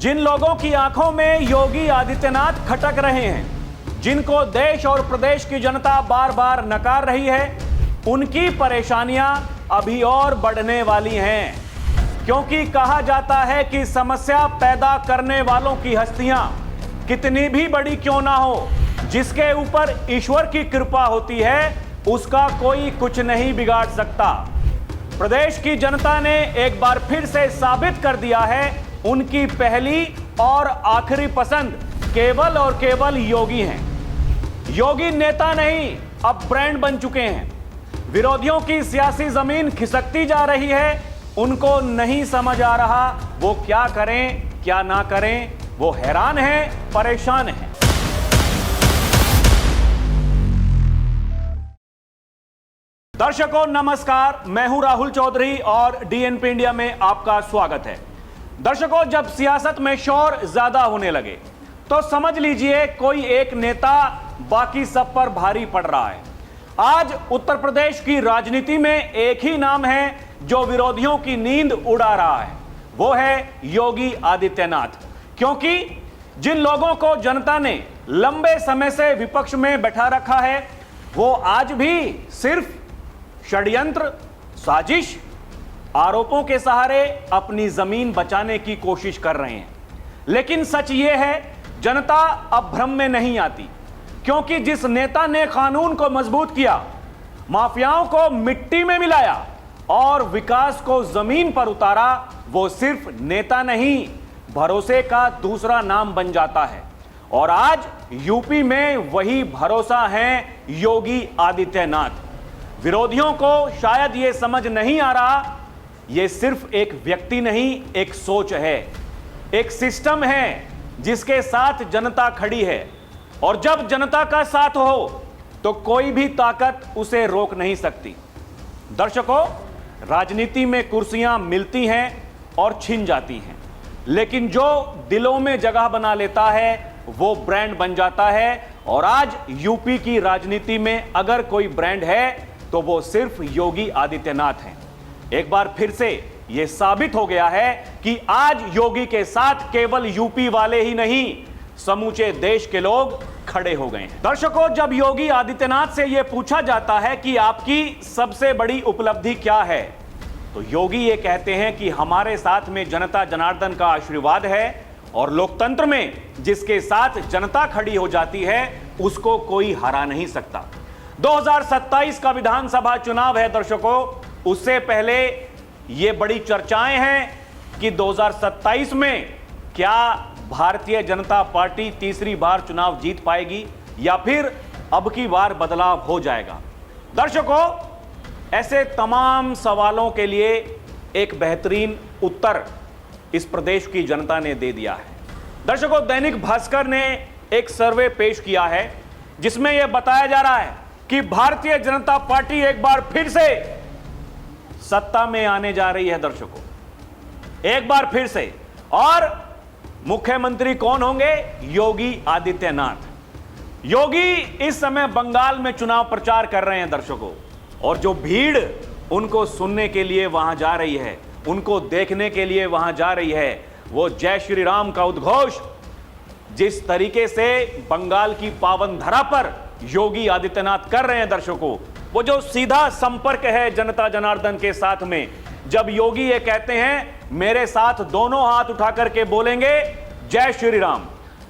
जिन लोगों की आंखों में योगी आदित्यनाथ खटक रहे हैं, जिनको देश और प्रदेश की जनता बार बार नकार रही है, उनकी परेशानियां अभी और बढ़ने वाली हैं। क्योंकि कहा जाता है कि समस्या पैदा करने वालों की हस्तियां कितनी भी बड़ी क्यों ना हो, जिसके ऊपर ईश्वर की कृपा होती है, उसका कोई कुछ नहीं बिगाड़ सकता। प्रदेश की जनता ने एक बार फिर से साबित कर दिया है, उनकी पहली और आखिरी पसंद केवल और केवल योगी हैं। योगी नेता नहीं, अब ब्रांड बन चुके हैं। विरोधियों की सियासी जमीन खिसकती जा रही है, उनको नहीं समझ आ रहा वो क्या करें क्या ना करें। वो हैरान हैं, परेशान हैं। दर्शकों नमस्कार, मैं हूं राहुल चौधरी और डीएनपी इंडिया में आपका स्वागत है। दर्शकों, जब सियासत में शोर ज्यादा होने लगे तो समझ लीजिए कोई एक नेता बाकी सब पर भारी पड़ रहा है। आज उत्तर प्रदेश की राजनीति में एक ही नाम है जो विरोधियों की नींद उड़ा रहा है, वो है योगी आदित्यनाथ। क्योंकि जिन लोगों को जनता ने लंबे समय से विपक्ष में बैठा रखा है, वो आज भी सिर्फ षड्यंत्र, साजिश, आरोपों के सहारे अपनी जमीन बचाने की कोशिश कर रहे हैं। लेकिन सच ये है, जनता अब भ्रम में नहीं आती, क्योंकि जिस नेता ने कानून को मजबूत किया, माफियाओं को मिट्टी में मिलाया और विकास को जमीन पर उतारा, वो सिर्फ नेता नहीं, भरोसे का दूसरा नाम बन जाता है। और आज यूपी में वही भरोसा है योगी आदित्यनाथ। विरोधियों को शायद ये समझ नहीं आ रहा, ये सिर्फ एक व्यक्ति नहीं, एक सोच है, एक सिस्टम है जिसके साथ जनता खड़ी है। और जब जनता का साथ हो तो कोई भी ताकत उसे रोक नहीं सकती। दर्शकों, राजनीति में कुर्सियां मिलती हैं और छिन जाती हैं, लेकिन जो दिलों में जगह बना लेता है वो ब्रांड बन जाता है। और आज यूपी की राजनीति में अगर कोई ब्रांड है तो वो सिर्फ योगी आदित्यनाथ हैं। एक बार फिर से ये साबित हो गया है कि आज योगी के साथ केवल यूपी वाले ही नहीं, समूचे देश के लोग खड़े हो गए हैं। दर्शकों, जब योगी आदित्यनाथ से यह पूछा जाता है कि आपकी सबसे बड़ी उपलब्धि क्या है, तो योगी ये कहते हैं कि हमारे साथ में जनता जनार्दन का आशीर्वाद है और लोकतंत्र में जिसके साथ जनता खड़ी हो जाती है उसको कोई हरा नहीं सकता। 2027 का विधानसभा चुनाव है दर्शकों, उससे पहले ये बड़ी चर्चाएं हैं कि 2027 में क्या भारतीय जनता पार्टी तीसरी बार चुनाव जीत पाएगी या फिर अब की बार बदलाव हो जाएगा। दर्शकों, ऐसे तमाम सवालों के लिए एक बेहतरीन उत्तर इस प्रदेश की जनता ने दे दिया है। दर्शकों, दैनिक भास्कर ने एक सर्वे पेश किया है जिसमें यह बताया जा रहा है कि भारतीय जनता पार्टी एक बार फिर से सत्ता में आने जा रही है। दर्शकों, एक बार फिर से, और मुख्यमंत्री कौन होंगे? योगी आदित्यनाथ। योगी इस समय बंगाल में चुनाव प्रचार कर रहे हैं दर्शकों, और जो भीड़ उनको सुनने के लिए वहां जा रही है, उनको देखने के लिए वहां जा रही है, वो जय श्री राम का उद्घोष जिस तरीके से बंगाल की पावन धरा पर योगी आदित्यनाथ कर रहे हैं दर्शकों, वो जो सीधा संपर्क है जनता जनार्दन के साथ में। जब योगी ये कहते हैं मेरे साथ दोनों हाथ उठा करके बोलेंगे जय श्री राम,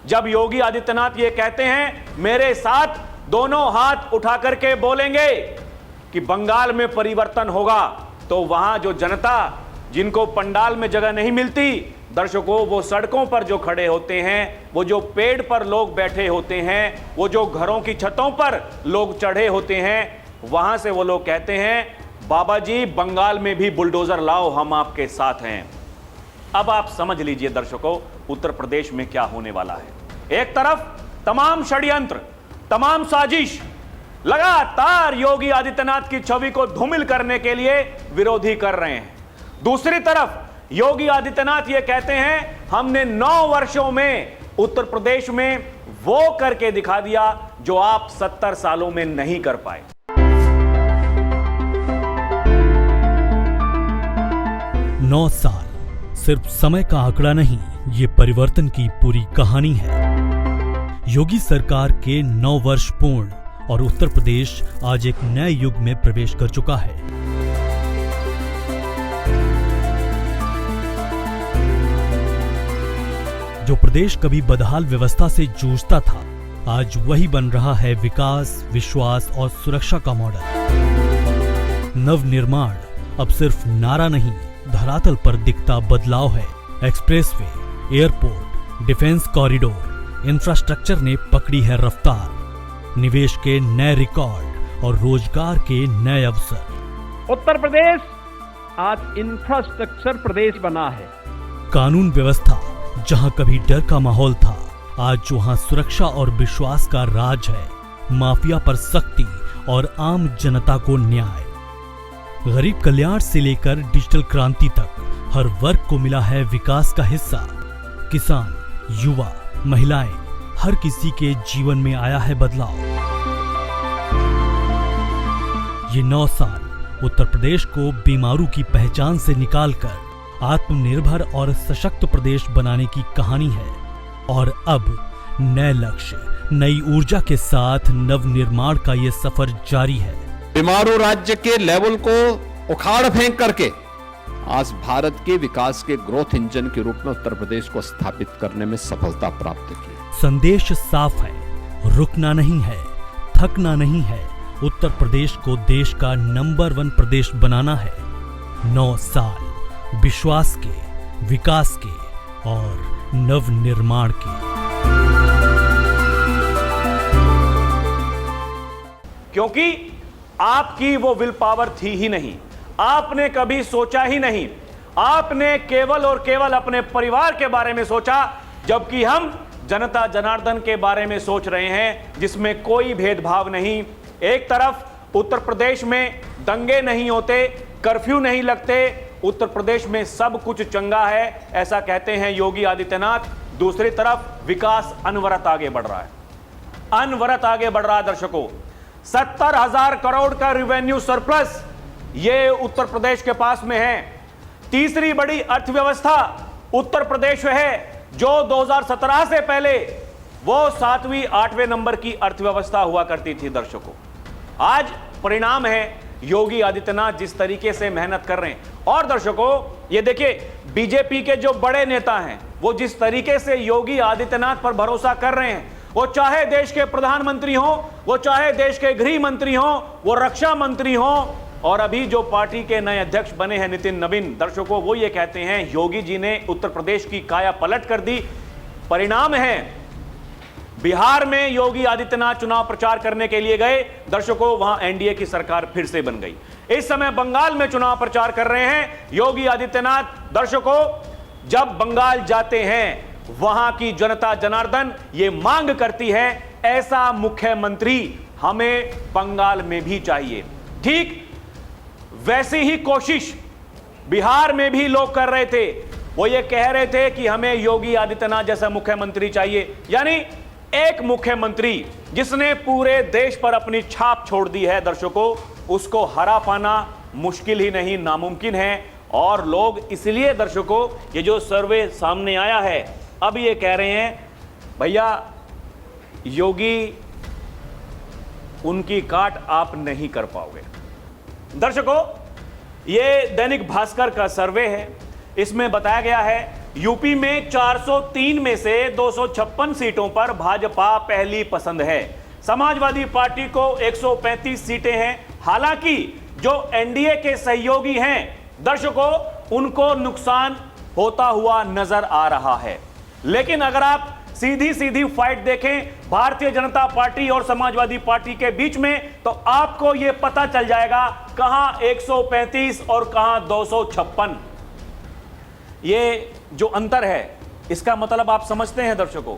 जब योगी आदित्यनाथ ये कहते हैं मेरे साथ दोनों हाथ उठा करके बोलेंगे कि बंगाल में परिवर्तन होगा, तो वहां जो जनता जिनको पंडाल में जगह नहीं मिलती, दर्शकों, वो सड़कों पर जो खड़े होते हैं, वो जो पेड़ पर लोग बैठे होते हैं, वो जो घरों की छतों पर लोग चढ़े होते हैं, वहां से वो लोग कहते हैं बाबा जी बंगाल में भी बुलडोजर लाओ, हम आपके साथ हैं। अब आप समझ लीजिए दर्शकों, उत्तर प्रदेश में क्या होने वाला है। एक तरफ तमाम षड्यंत्र, तमाम साजिश, लगातार योगी आदित्यनाथ की छवि को धूमिल करने के लिए विरोधी कर रहे हैं। दूसरी तरफ योगी आदित्यनाथ ये कहते हैं हमने 9 वर्षों में उत्तर प्रदेश में वो करके दिखा दिया जो आप 70 सालों में नहीं कर पाए। 9 साल सिर्फ समय का आंकड़ा नहीं, ये परिवर्तन की पूरी कहानी है। योगी सरकार के 9 वर्ष पूर्ण और उत्तर प्रदेश आज एक नए युग में प्रवेश कर चुका है। जो प्रदेश कभी बदहाल व्यवस्था से जूझता था, आज वही बन रहा है विकास, विश्वास और सुरक्षा का मॉडल। नवनिर्माण अब सिर्फ नारा नहीं, धरातल पर दिखता बदलाव है। Expressway, airport, defence corridor, infrastructure ने पकड़ी है रफ्तार। निवेश के नए रिकॉर्ड और रोजगार के नए अवसर। उत्तर प्रदेश आज इंफ्रास्ट्रक्चर प्रदेश बना है। कानून व्यवस्था जहां कभी डर का माहौल था, आज वहां सुरक्षा और विश्वास का राज है। माफिया पर सख्ती और आम जनता को न्याय। गरीब कल्याण से लेकर डिजिटल क्रांति तक हर वर्ग को मिला है विकास का हिस्सा। किसान, युवा, महिलाएं, हर किसी के जीवन में आया है बदलाव। ये 9 साल उत्तर प्रदेश को बीमारू की पहचान से निकालकर आत्मनिर्भर और सशक्त प्रदेश बनाने की कहानी है। और अब नए लक्ष्य, नई ऊर्जा के साथ नवनिर्माण का ये सफर जारी है। बीमारू राज्य के लेवल को उखाड़ फेंक करके आज भारत के विकास के ग्रोथ इंजन के रूप में उत्तर प्रदेश को स्थापित करने में सफलता प्राप्त की। संदेश साफ है, रुकना नहीं है, थकना नहीं है। उत्तर प्रदेश को देश का नंबर 1 प्रदेश बनाना है। 9 साल विश्वास के, विकास के और नवनिर्माण के। क्योंकि आपकी वो विल पावर थी ही नहीं, आपने कभी सोचा ही नहीं। आपने केवल और केवल अपने परिवार के बारे में सोचा, जबकि हम जनता जनार्दन के बारे में सोच रहे हैं, जिसमें कोई भेदभाव नहीं। एक तरफ उत्तर प्रदेश में दंगे नहीं होते, कर्फ्यू नहीं लगते, उत्तर प्रदेश में सब कुछ चंगा है, ऐसा कहते हैं योगी आदित्यनाथ। दूसरी तरफ विकास अनवरत आगे बढ़ रहा है, अनवरत आगे बढ़ रहा है। दर्शकों, 70,000 करोड़ का रेवेन्यू सरप्लस ये उत्तर प्रदेश के पास में है। तीसरी बड़ी अर्थव्यवस्था उत्तर प्रदेश है, जो 2017 से पहले वो 7वीं 8वें नंबर की अर्थव्यवस्था हुआ करती थी। दर्शकों, आज परिणाम है योगी आदित्यनाथ जिस तरीके से मेहनत कर रहे हैं। और दर्शकों, ये देखिए, बीजेपी के जो बड़े नेता हैं वो जिस तरीके से योगी आदित्यनाथ पर भरोसा कर रहे हैं, वो चाहे देश के प्रधानमंत्री हो, वो चाहे देश के गृह मंत्री हो, वो रक्षा मंत्री हो, और अभी जो पार्टी के नए अध्यक्ष बने हैं नितिन नवीन, दर्शकों वो ये कहते हैं योगी जी ने उत्तर प्रदेश की काया पलट कर दी। परिणाम है बिहार में योगी आदित्यनाथ चुनाव प्रचार करने के लिए गए, दर्शकों वहां एनडीए की सरकार फिर से बन गई। इस समय बंगाल में चुनाव प्रचार कर रहे हैं योगी आदित्यनाथ। दर्शकों, जब बंगाल जाते हैं वहां की जनता जनार्दन ये मांग करती है, ऐसा मुख्यमंत्री हमें बंगाल में भी चाहिए। ठीक वैसी ही कोशिश बिहार में भी लोग कर रहे थे। वो ये कह रहे थे कि हमें योगी आदित्यनाथ जैसा मुख्यमंत्री चाहिए, यानी एक मुख्यमंत्री जिसने पूरे देश पर अपनी छाप छोड़ दी है। दर्शकों, उसको हरा पाना मुश्किल ही नहीं, नामुमकिन है। और लोग इसलिए, दर्शकों, ये जो सर्वे सामने आया है, अब ये कह रहे हैं भैया योगी उनकी काट आप नहीं कर पाओगे। दर्शकों, ये दैनिक भास्कर का सर्वे है। इसमें बताया गया है यूपी में 403 में से 256 सीटों पर भाजपा पहली पसंद है। समाजवादी पार्टी को 135 सीटें हैं। हालांकि जो एनडीए के सहयोगी हैं, दर्शकों, उनको नुकसान होता हुआ नजर आ रहा है। लेकिन अगर आप सीधी सीधी फाइट देखें भारतीय जनता पार्टी और समाजवादी पार्टी के बीच में, तो आपको यह पता चल जाएगा कहां 135 और कहां 256। ये जो अंतर है, इसका मतलब आप समझते हैं। दर्शकों,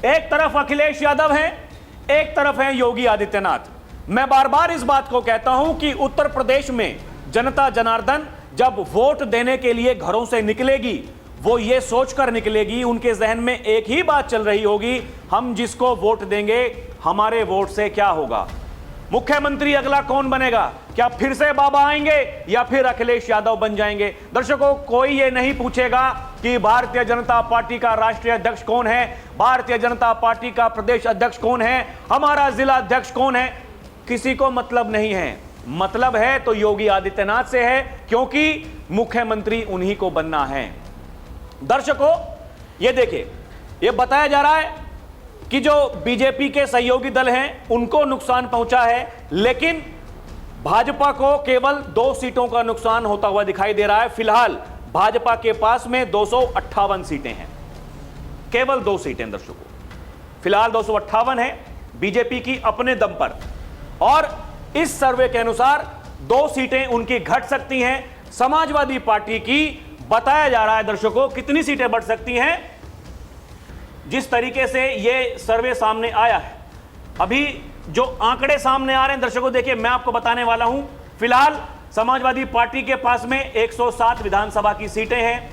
एक तरफ अखिलेश यादव हैं, एक तरफ हैं योगी आदित्यनाथ। मैं बार बार इस बात को कहता हूं कि उत्तर प्रदेश में जनता जनार्दन जब वोट देने के लिए घरों से निकलेगी, वो ये सोचकर निकलेगी, उनके जहन में एक ही बात चल रही होगी, हम जिसको वोट देंगे हमारे वोट से क्या होगा, मुख्यमंत्री अगला कौन बनेगा, क्या फिर से बाबा आएंगे या फिर अखिलेश यादव बन जाएंगे। दर्शकों, कोई ये नहीं पूछेगा कि भारतीय जनता पार्टी का राष्ट्रीय अध्यक्ष कौन है, भारतीय जनता पार्टी का प्रदेश अध्यक्ष कौन है, हमारा जिला अध्यक्ष कौन है, किसी को मतलब नहीं है। मतलब है तो योगी आदित्यनाथ से है, क्योंकि मुख्यमंत्री उन्हीं को बनना है। दर्शकों, ये देखिए, ये बताया जा रहा है कि जो बीजेपी के सहयोगी दल हैं उनको नुकसान पहुंचा है, लेकिन भाजपा को केवल 2 सीटों का नुकसान होता हुआ दिखाई दे रहा है। फिलहाल भाजपा के पास में 258 सीटें हैं, केवल 2 सीटें दर्शकों, फिलहाल 258 है बीजेपी की अपने दम पर, और इस सर्वे के अनुसार 2 सीटें उनकी घट सकती हैं। समाजवादी पार्टी की बताया जा रहा है दर्शकों कितनी सीटें बढ़ सकती हैं। जिस तरीके से ये सर्वे सामने आया है, अभी जो आंकड़े सामने आ रहे हैं दर्शकों, देखिए मैं आपको बताने वाला हूं। फिलहाल समाजवादी पार्टी के पास में 107 विधानसभा की सीटें हैं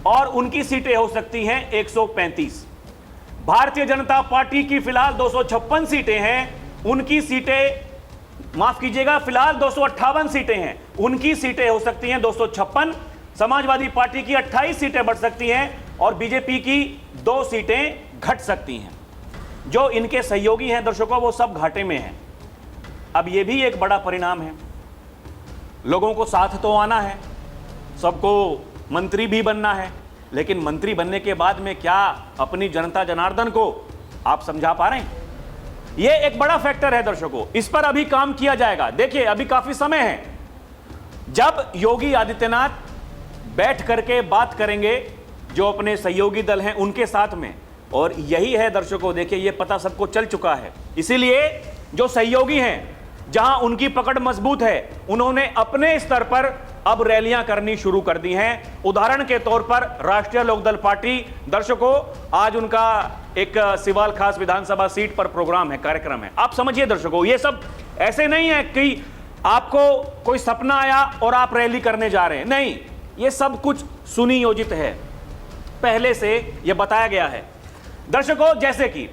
और उनकी सीटें हो सकती हैं 135। भारतीय जनता पार्टी की फिलहाल 256 सीटें हैं, उनकी सीटें, माफ कीजिएगा, फिलहाल 258 सीटें हैं, उनकी सीटें हो सकती हैं 256। समाजवादी पार्टी की 28 सीटें बढ़ सकती हैं और बीजेपी की 2 सीटें घट सकती हैं। जो इनके सहयोगी हैं दर्शकों, वो सब घाटे में हैं। अब ये भी एक बड़ा परिणाम है। लोगों को साथ तो आना है, सबको मंत्री भी बनना है, लेकिन मंत्री बनने के बाद में क्या अपनी जनता जनार्दन को आप समझा पा रहे हैं? ये एक बड़ा फैक्टर है दर्शकों, इस पर अभी काम किया जाएगा। देखिए, अभी काफी समय है, जब योगी आदित्यनाथ बैठ करके बात करेंगे जो अपने सहयोगी दल हैं उनके साथ में, और यही है दर्शकों, देखिए ये पता सबको चल चुका है। इसीलिए जो सहयोगी हैं, जहां उनकी पकड़ मजबूत है, उन्होंने अपने स्तर पर अब रैलियां करनी शुरू कर दी हैं। उदाहरण के तौर पर राष्ट्रीय लोकदल पार्टी दर्शकों, आज उनका एक सिवाल खास विधानसभा सीट पर प्रोग्राम है, कार्यक्रम है। आप समझिए दर्शकों, ये सब ऐसे नहीं है कि आपको कोई सपना आया और आप रैली करने जा रहे हैं, नहीं, ये सब कुछ सुनियोजित है, पहले से यह बताया गया है। दर्शकों, जैसे कि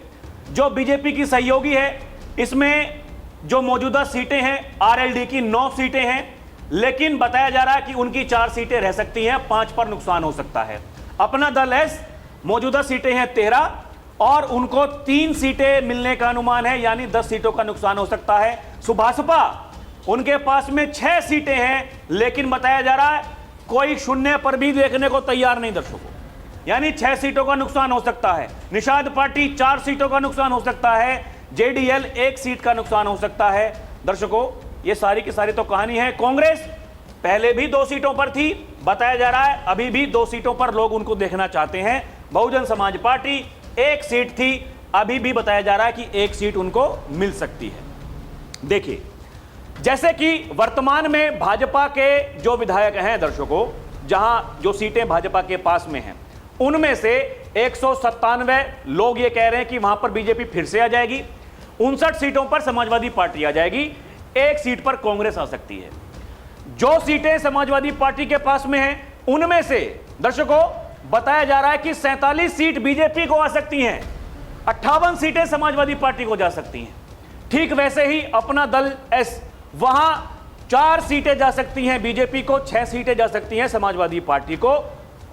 जो बीजेपी की सहयोगी है, इसमें जो मौजूदा सीटें हैं, आरएलडी की 9 सीटें हैं, लेकिन बताया जा रहा है कि उनकी 4 सीटें रह सकती हैं, 5 पर नुकसान हो सकता है। अपना दल एस, मौजूदा सीटें हैं 13 और उनको 3 सीटें मिलने का अनुमान है, यानी 10 सीटों का नुकसान हो सकता है। सुभाषपा, उनके पास में 6 सीटें हैं, लेकिन बताया जा रहा है कोई शून्य पर भी देखने को तैयार नहीं दर्शकों, यानी 6 सीटों का नुकसान हो सकता है। निषाद पार्टी 4 सीटों का नुकसान हो सकता है। जेडीएल 1 सीट का नुकसान हो सकता है। दर्शकों, ये सारी की सारी तो कहानी है। कांग्रेस पहले भी 2 सीटों पर थी, बताया जा रहा है अभी भी 2 सीटों पर लोग उनको देखना चाहते हैं। बहुजन समाज पार्टी 1 सीट थी, अभी भी बताया जा रहा है कि 1 सीट उनको मिल सकती है। देखिए, जैसे कि वर्तमान में भाजपा के जो विधायक हैं दर्शकों, जहां जो सीटें भाजपा के पास में हैं, उनमें से 197 लोग ये कह रहे हैं कि वहां पर बीजेपी फिर से आ जाएगी, 59 सीटों पर समाजवादी पार्टी आ जाएगी, 1 सीट पर कांग्रेस आ सकती है। जो सीटें समाजवादी पार्टी के पास में हैं, उनमें से दर्शकों बताया जा रहा है कि 47 सीट बीजेपी को आ सकती हैं, 58 सीटें समाजवादी पार्टी को जा सकती हैं। ठीक वैसे ही अपना दल एस, वहां 4 सीटें जा सकती हैं बीजेपी को, 6 सीटें जा सकती हैं समाजवादी पार्टी को,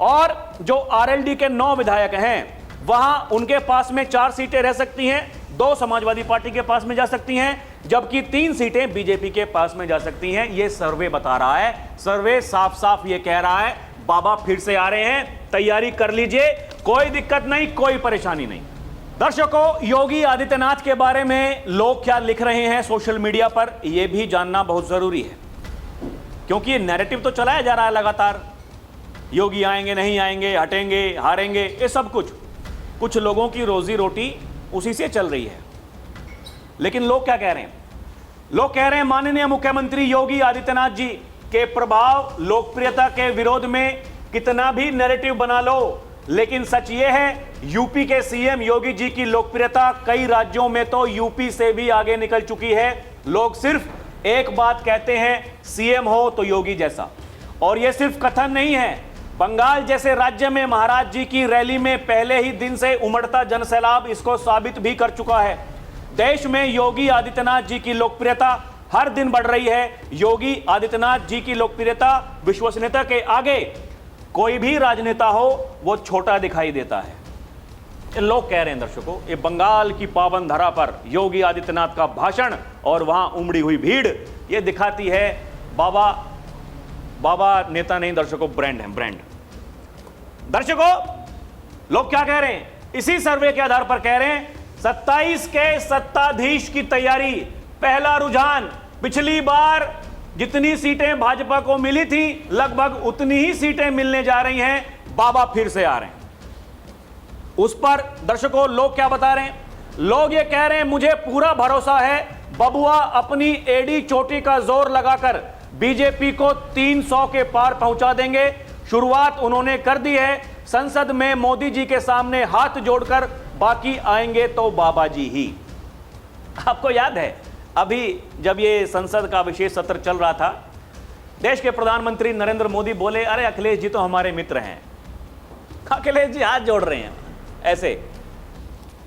और जो आरएलडी के 9 विधायक हैं, वहां उनके पास में 4 सीटें रह सकती हैं, 2 समाजवादी पार्टी के पास में जा सकती हैं, जबकि 3 सीटें बीजेपी के पास में जा सकती हैं। यह सर्वे बता रहा है, सर्वे साफ साफ ये कह रहा है बाबा फिर से आ रहे हैं, तैयारी कर लीजिए, कोई दिक्कत नहीं, कोई परेशानी नहीं। दर्शकों, योगी आदित्यनाथ के बारे में लोग क्या लिख रहे हैं सोशल मीडिया पर, यह भी जानना बहुत जरूरी है, क्योंकि ये नैरेटिव तो चलाया जा रहा है लगातार, योगी आएंगे नहीं आएंगे, हटेंगे हारेंगे, ये सब कुछ लोगों की रोजी रोटी उसी से चल रही है। लेकिन लोग क्या कह रहे हैं? लोग कह रहे हैं माननीय मुख्यमंत्री योगी आदित्यनाथ जी के प्रभाव, लोकप्रियता के विरोध में कितना भी नैरेटिव बना लो, लेकिन सच ये है यूपी के सीएम योगी जी की लोकप्रियता कई राज्यों में तो यूपी से भी आगे निकल चुकी है। लोग सिर्फ एक बात कहते हैं, सीएम हो तो योगी जैसा। और यह सिर्फ कथन नहीं है, बंगाल जैसे राज्य में महाराज जी की रैली में पहले ही दिन से उमड़ता जनसैलाब इसको साबित भी कर चुका है। देश में योगी आदित्यनाथ जी की लोकप्रियता हर दिन बढ़ रही है। योगी आदित्यनाथ जी की लोकप्रियता, विश्वसनीयता के आगे कोई भी राजनेता हो वो छोटा दिखाई देता है। ये लोग कह रहे हैं दर्शकों, ये बंगाल की पावन धरा पर योगी आदित्यनाथ का भाषण और वहां उमड़ी हुई भीड़ ये दिखाती है बाबा नेता नहीं दर्शकों, ब्रांड है, ब्रांड। दर्शकों, लोग क्या कह रहे हैं? इसी सर्वे के आधार पर कह रहे हैं 27 के सत्ताधीश की तैयारी। पहला रुझान, पिछली बार जितनी सीटें भाजपा को मिली थी लगभग उतनी ही सीटें मिलने जा रही हैं। बाबा फिर से आ रहे हैं। उस पर दर्शकों लोग क्या बता रहे हैं? लोग ये कह रहे हैं मुझे पूरा भरोसा है बबुआ अपनी एडी चोटी का जोर लगाकर बीजेपी को 300 के पार पहुंचा देंगे। शुरुआत उन्होंने कर दी है। संसद में मोदी जी के सामने हाथ जोड़कर बाकी आएंगे तो बाबा जी ही। आपको याद है अभी जब ये संसद का विशेष सत्र चल रहा था, देश के प्रधानमंत्री नरेंद्र मोदी बोले अरे अखिलेश जी तो हमारे मित्र हैं। अखिलेश जी हाथ जोड़ रहे हैं ऐसे।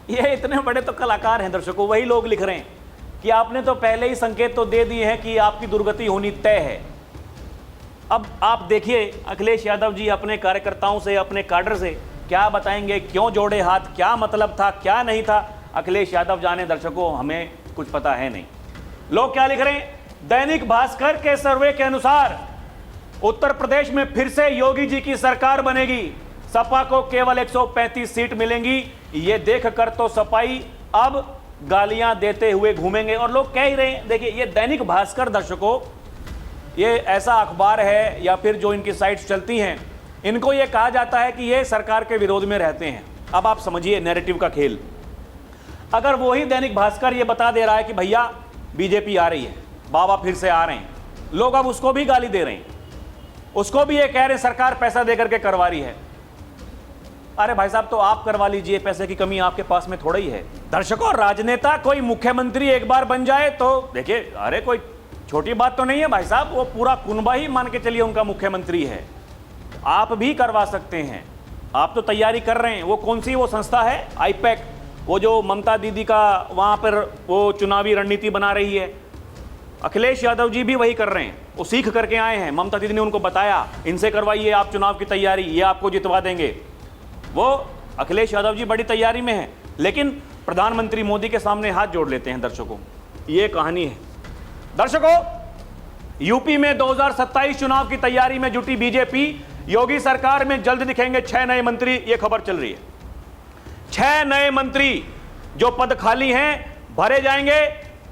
ये इतने बड़े तो कलाकार हैं दर्शकों, वही लोग लिख रहे हैं कि आपने तो पहले ही संकेत तो दे दिए हैं कि आपकी दुर्गति होनी तय है। अब आप देखिए अखिलेश यादव जी अपने कार्यकर्ताओं से, अपने काडर से क्या बताएंगे, क्यों जोड़े हाथ, क्या मतलब था, क्या नहीं था, अखिलेश यादव जाने दर्शकों, हमें कुछ पता है नहीं। लोग क्या लिख रहे हैं? दैनिक भास्कर के सर्वे के अनुसार उत्तर प्रदेश में फिर से योगी जी की सरकार बनेगी। सपा को केवल 135 सीट मिलेंगी। ये देखकर तो सपाई अब गालियां देते हुए घूमेंगे। और लोग कह ही रहे हैं, देखिए ये दैनिक भास्कर दर्शकों, ये ऐसा अखबार है या फिर जो इनकी साइट्स चलती हैं, इनको ये कहा जाता है कि ये सरकार के विरोध में रहते हैं। अब आप समझिए नैरेटिव का खेल। अगर वही दैनिक भास्कर ये बता दे रहा है कि भैया बीजेपी आ रही है, बाबा फिर से आ रहे हैं, लोग अब उसको भी गाली दे रहे हैं, उसको भी ये कह रहे हैं सरकार पैसा देकर के करवा रही है। अरे भाई साहब तो आप करवा लीजिए, पैसे की कमी आपके पास में थोड़ा ही है। दर्शकों, राजनेता कोई मुख्यमंत्री एक बार बन जाए तो देखिए, अरे कोई छोटी बात तो नहीं है भाई साहब, वो पूरा कुनबा ही मान के चलिए उनका मुख्यमंत्री है। आप भी करवा सकते हैं, आप तो तैयारी कर रहे हैं। वो कौन सी वो संस्था है आईपैक, वो जो ममता दीदी का वहां पर वो चुनावी रणनीति बना रही है, अखिलेश यादव जी भी वही कर रहे हैं। वो सीख करके आए हैं, ममता दीदी ने उनको बताया इनसे करवाइए आप चुनाव की तैयारी, ये आपको जितवा देंगे। वो अखिलेश यादव जी बड़ी तैयारी में हैं, लेकिन प्रधानमंत्री मोदी के सामने हाथ जोड़ लेते हैं। दर्शकों, ये कहानी है। दर्शकों, यूपी में 2027 चुनाव की तैयारी में जुटी बीजेपी। योगी सरकार में जल्द दिखेंगे 6 नए मंत्री, ये खबर चल रही है। 6 नए मंत्री जो पद खाली हैं भरे जाएंगे।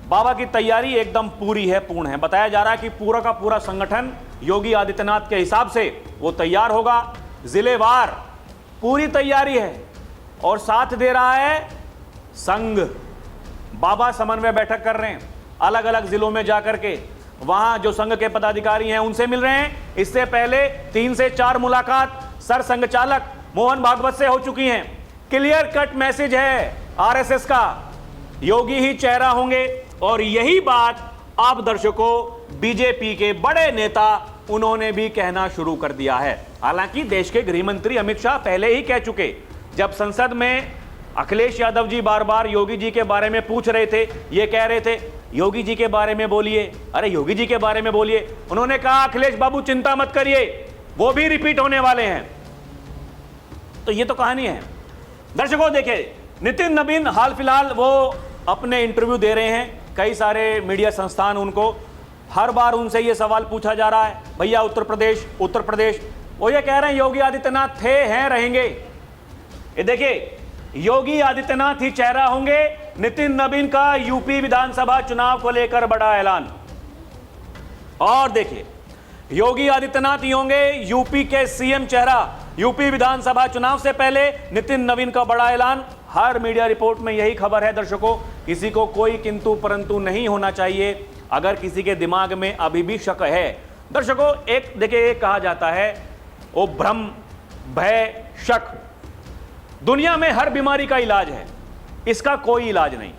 बाबा की तैयारी एकदम पूरी है, पूर्ण है। बताया जा रहा है कि पूरा का पूरा संगठन योगी आदित्यनाथ के हिसाब से वो तैयार होगा। जिलेवार पूरी तैयारी है और साथ दे रहा है संघ। बाबा समन्वय बैठक कर रहे हैं, अलग अलग जिलों में जाकर के वहां जो संघ के पदाधिकारी हैं उनसे मिल रहे हैं। इससे पहले 3 से 4 मुलाकात सर संघ चालक मोहन भागवत से हो चुकी हैं। क्लियर कट मैसेज है आरएसएस का, योगी ही चेहरा होंगे। और यही बात अब दर्शकों बीजेपी के बड़े नेता उन्होंने भी कहना शुरू कर दिया है। हालांकि देश के गृह मंत्री अमित शाह पहले ही कह चुके, जब संसद में अखिलेश यादव जी बार बार योगी जी के बारे में पूछ रहे थे, ये कह रहे थे योगी जी के बारे में बोलिए, अरे योगी जी के बारे में बोलिए। उन्होंने कहा अखिलेश बाबू चिंता मत करिए, वो भी रिपीट होने वाले हैं। तो ये तो कहानी है। दर्शकों देखिए, नितिन नवीन हाल फिलहाल वो अपने इंटरव्यू दे रहे हैं, कई सारे मीडिया संस्थान उनको, हर बार उनसे ये सवाल पूछा जा रहा है, भैया उत्तर प्रदेश। वो ये कह रहे हैं योगी आदित्यनाथ थे, हैं, रहेंगे। ये देखिए, योगी आदित्यनाथ ही चेहरा होंगे। नितिन नवीन का यूपी विधानसभा चुनाव को लेकर बड़ा ऐलान। और देखिए, योगी आदित्यनाथ ही होंगे यूपी के सीएम चेहरा। यूपी विधानसभा चुनाव से पहले नितिन नवीन का बड़ा ऐलान। हर मीडिया रिपोर्ट में यही खबर है दर्शकों, किसी को कोई किंतु परंतु नहीं होना चाहिए। अगर किसी के दिमाग में अभी भी शक है दर्शकों, एक देखिए, एक कहा जाता है वो भ्रम, भय, शक दुनिया में हर बीमारी का इलाज है, इसका कोई इलाज नहीं।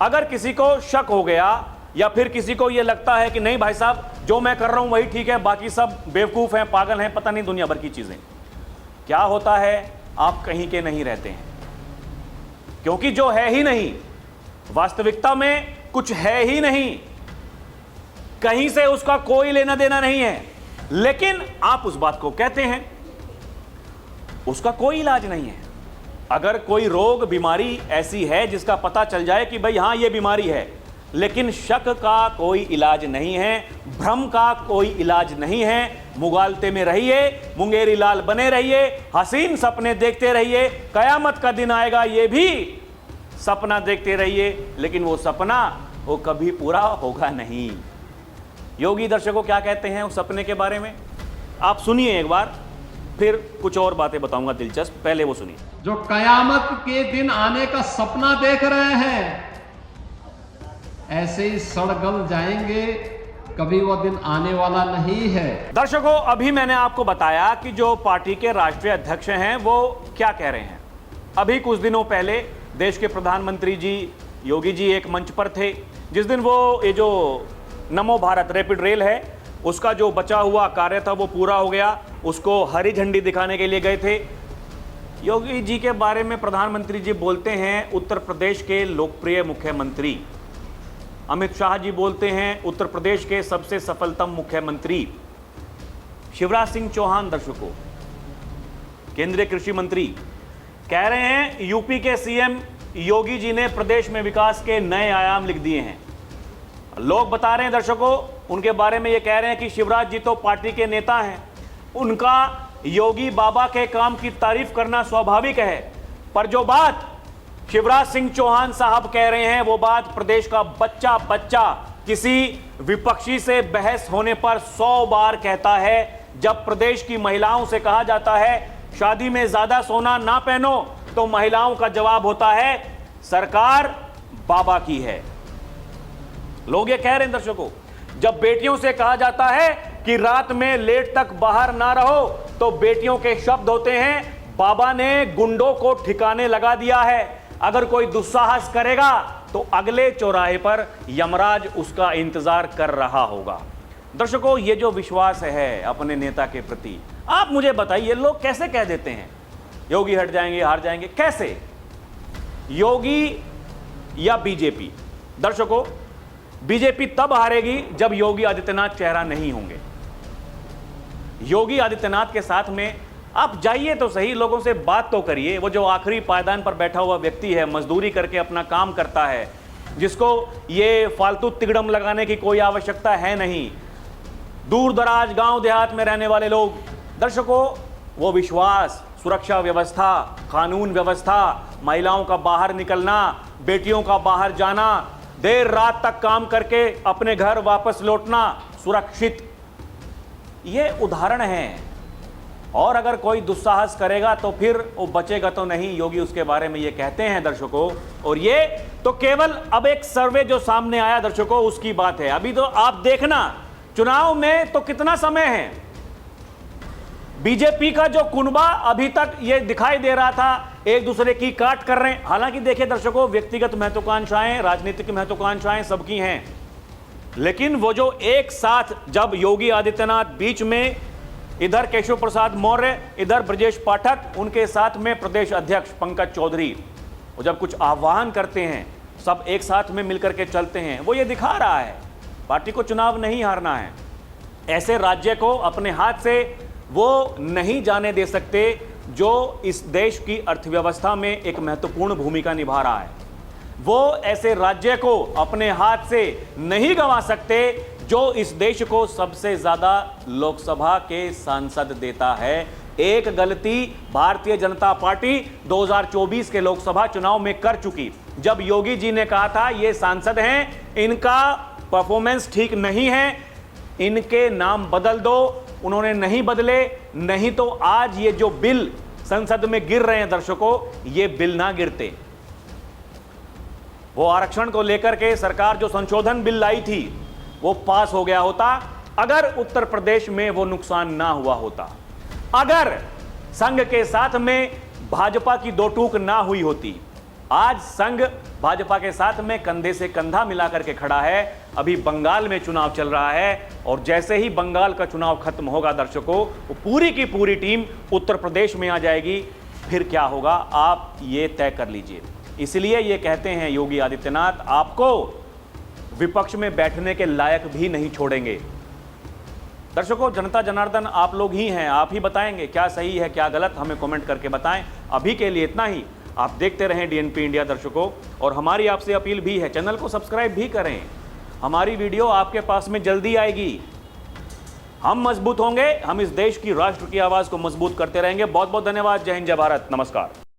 अगर किसी को शक हो गया या फिर किसी को यह लगता है कि नहीं भाई साहब जो मैं कर रहा हूं वही ठीक है, बाकी सब बेवकूफ हैं, पागल हैं, पता नहीं दुनिया भर की चीजें, क्या होता है आप कहीं के नहीं रहते हैं। क्योंकि जो है ही नहीं, वास्तविकता में कुछ है ही नहीं, कहीं से उसका कोई लेना देना नहीं है, लेकिन आप उस बात को कहते हैं। उसका कोई इलाज नहीं है। अगर कोई रोग बीमारी ऐसी है जिसका पता चल जाए कि भाई हाँ ये बीमारी है, लेकिन शक का कोई इलाज नहीं है, भ्रम का कोई इलाज नहीं है। मुगालते में रहिए, मुंगेरी लाल बने रहिए, हसीन सपने देखते रहिए, कयामत का दिन आएगा ये भी सपना देखते रहिए, लेकिन वो सपना वो कभी पूरा होगा नहीं। योगी दर्शकों क्या कहते हैं उस सपने के बारे में, आप सुनिए एक बार, फिर कुछ और बातें बताऊंगा दिलचस्प, पहले वो सुनिए। जो कयामत के दिन आने का सपना देख रहे हैं, ऐसे ही सड़गल जाएंगे, कभी वो दिन आने वाला नहीं है। दर्शकों, अभी मैंने आपको बताया कि जो पार्टी के राष्ट्रीय अध्यक्ष हैं वो क्या कह रहे हैं। अभी कुछ दिनों पहले देश के प्रधानमंत्री जी योगी जी एक मंच पर थे, जिस दिन वो ये जो नमो भारत रैपिड रेल है उसका जो बचा हुआ कार्य था वो पूरा हो गया, उसको हरी झंडी दिखाने के लिए गए थे। योगी जी के बारे में प्रधानमंत्री जी बोलते हैं उत्तर प्रदेश के लोकप्रिय मुख्यमंत्री, अमित शाह जी बोलते हैं उत्तर प्रदेश के सबसे सफलतम मुख्यमंत्री, शिवराज सिंह चौहान दर्शकों केंद्रीय कृषि मंत्री कह रहे हैं यूपी के सीएम योगी जी ने प्रदेश में विकास के नए आयाम लिख दिए हैं। लोग बता रहे हैं दर्शकों, उनके बारे में ये कह रहे हैं कि शिवराज जी तो पार्टी के नेता हैं, उनका योगी बाबा के काम की तारीफ करना स्वाभाविक है, पर जो बात शिवराज सिंह चौहान साहब कह रहे हैं वो बात प्रदेश का बच्चा बच्चा किसी विपक्षी से बहस होने पर 100 बार कहता है। जब प्रदेश की महिलाओं से कहा जाता है शादी में ज्यादा सोना ना पहनो, तो महिलाओं का जवाब होता है सरकार बाबा की है। लोग ये कह रहे हैं दर्शकों, जब बेटियों से कहा जाता है कि रात में लेट तक बाहर ना रहो, तो बेटियों के शब्द होते हैं बाबा ने गुंडों को ठिकाने लगा दिया है, अगर कोई दुस्साहस करेगा तो अगले चौराहे पर यमराज उसका इंतजार कर रहा होगा। दर्शकों, ये जो विश्वास है अपने नेता के प्रति, आप मुझे बताइए लोग कैसे कह देते हैं योगी हट जाएंगे, हार जाएंगे, कैसे? योगी या बीजेपी? दर्शकों, बीजेपी तब हारेगी जब योगी आदित्यनाथ चेहरा नहीं होंगे। योगी आदित्यनाथ के साथ में आप जाइए तो सही, लोगों से बात तो करिए। वो जो आखिरी पायदान पर बैठा हुआ व्यक्ति है, मजदूरी करके अपना काम करता है, जिसको ये फालतू तिगड़म लगाने की कोई आवश्यकता है नहीं, दूर दराज गांव देहात में रहने वाले लोग, दर्शकों वो विश्वास, सुरक्षा व्यवस्था, कानून व्यवस्था, महिलाओं का बाहर निकलना, बेटियों का बाहर जाना, देर रात तक काम करके अपने घर वापस लौटना सुरक्षित, ये उदाहरण है। और अगर कोई दुस्साहस करेगा तो फिर वो बचेगा तो नहीं, योगी उसके बारे में ये कहते हैं दर्शकों। और ये तो केवल अब एक सर्वे जो सामने आया दर्शकों उसकी बात है, अभी तो आप देखना चुनाव में तो कितना समय है। बीजेपी का जो कुनबा अभी तक ये दिखाई दे रहा था एक दूसरे की काट कर रहे हैं, हालांकि देखिए दर्शकों व्यक्तिगत महत्वाकांक्षाएं, राजनीतिक महत्वाकांक्षाएं सबकी हैं, लेकिन वो जो एक साथ जब योगी आदित्यनाथ बीच में, इधर केशव प्रसाद मौर्य, इधर ब्रजेश पाठक, उनके साथ में प्रदेश अध्यक्ष पंकज चौधरी, वो जब कुछ आह्वान करते हैं सब एक साथ में मिलकर के चलते हैं, वो ये दिखा रहा है पार्टी को चुनाव नहीं हारना है। ऐसे राज्य को अपने हाथ से वो नहीं जाने दे सकते जो इस देश की अर्थव्यवस्था में एक महत्वपूर्ण भूमिका निभा रहा है। वो ऐसे राज्य को अपने हाथ से नहीं गंवा सकते जो इस देश को सबसे ज्यादा लोकसभा के सांसद देता है। एक गलती भारतीय जनता पार्टी 2024 के लोकसभा चुनाव में कर चुकी, जब योगी जी ने कहा था ये सांसद हैं, इनका परफॉर्मेंस ठीक नहीं है, इनके नाम बदल दो, उन्होंने नहीं बदले, नहीं तो आज ये जो बिल संसद में गिर रहे हैं दर्शकों, ये बिल ना गिरते। वो आरक्षण को लेकर के सरकार जो संशोधन बिल लाई थी वो पास हो गया होता, अगर उत्तर प्रदेश में वो नुकसान ना हुआ होता, अगर संघ के साथ में भाजपा की दो टूक ना हुई होती। आज संघ भाजपा के साथ में कंधे से कंधा मिलाकर के खड़ा है। अभी बंगाल में चुनाव चल रहा है और जैसे ही बंगाल का चुनाव खत्म होगा दर्शकों, वो पूरी की पूरी टीम उत्तर प्रदेश में आ जाएगी। फिर क्या होगा आप ये तय कर लीजिए। इसलिए ये कहते हैं योगी आदित्यनाथ आपको विपक्ष में बैठने के लायक भी नहीं छोड़ेंगे। दर्शकों, जनता जनार्दन आप लोग ही हैं, आप ही बताएंगे क्या सही है क्या गलत, हमें कमेंट करके बताएं। अभी के लिए इतना ही। आप देखते रहें डीएनपी इंडिया दर्शकों, और हमारी आपसे अपील भी है, चैनल को सब्सक्राइब भी करें। हमारी वीडियो आपके पास में जल्दी आएगी। हम मजबूत होंगे, हम इस देश की राष्ट्र की आवाज को मजबूत करते रहेंगे। बहुत बहुत धन्यवाद। जय हिंद, जय भारत, नमस्कार।